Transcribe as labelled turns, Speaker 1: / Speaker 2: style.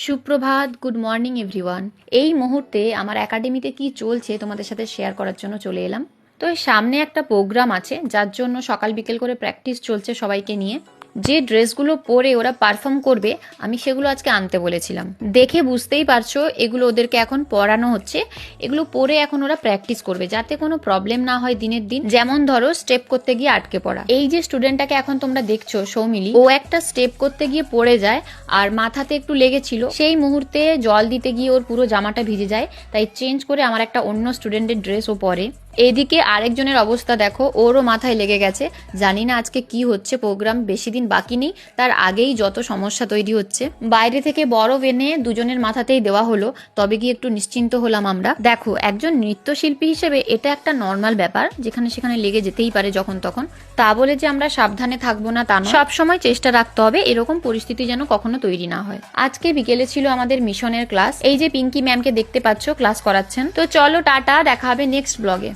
Speaker 1: সুপ্রভাত, good morning everyone. এই মুহূর্তে আমার একাডেমিতে কি চলছে তোমাদের সাথে শেয়ার করার জন্য চলে এলাম। তো এই সামনে একটা প্রোগ্রাম আছে, যার জন্য সকাল বিকেল করে প্র্যাকটিস চলছে সবাইকে নিয়ে। যে ড্রেসগুলো পরে ওরা পারফর্ম করবে আমি সেগুলো আজকে আনতে বলেছিলাম। দেখে বুঝতেই পারছো এগুলো ওদেরকে এখন পড়ানো হচ্ছে। এগুলো পরে এখন ওরা প্র্যাকটিস করবে যাতে কোনো প্রবলেম না হয় দিনের দিন। যেমন ধরো স্টেপ করতে গিয়ে আটকে পড়া। এই যে স্টুডেন্টটাকে এখন তোমরা দেখছো সৌমিলি, ও একটা স্টেপ করতে গিয়ে পড়ে যায় আর মাথাতে একটু লেগেছিল। সেই মুহূর্তে জল দিতে গিয়ে ওর পুরো জামাটা ভিজে যায়, তাই চেঞ্জ করে আমার একটা অন্য স্টুডেন্টের ড্রেস ও পরে। এদিকে আরেকজনের অবস্থা দেখো, ওরও মাথায় লেগে গেছে। জানি না আজকে কি হচ্ছে, প্রোগ্রাম বেশি দিন বাকি নেই, তার আগেই যত সমস্যা তৈরি হচ্ছে। বাইরে থেকে বরফ এনে দুজনের মাথাতেই দেওয়া হলো, তবে গিয়ে একটু নিশ্চিন্ত হলাম আমরা। দেখো, একজন নৃত্যশিল্পী হিসেবে এটা একটা নর্মাল ব্যাপার, যেখানে সেখানে লেগে যেতেই পারে যখন তখন। তা বলে যে আমরা সাবধানে থাকবো না তা নয়, সবসময় চেষ্টা রাখতে হবে এরকম পরিস্থিতি যেন কখনো তৈরি না হয়। আজকে বিকেলে ছিল আমাদের মিশনের ক্লাস। এই যে পিঙ্কি ম্যামকে দেখতে পাচ্ছ ক্লাস করাচ্ছেন। তো চলো টাটা, দেখা হবে নেক্সট ব্লগে।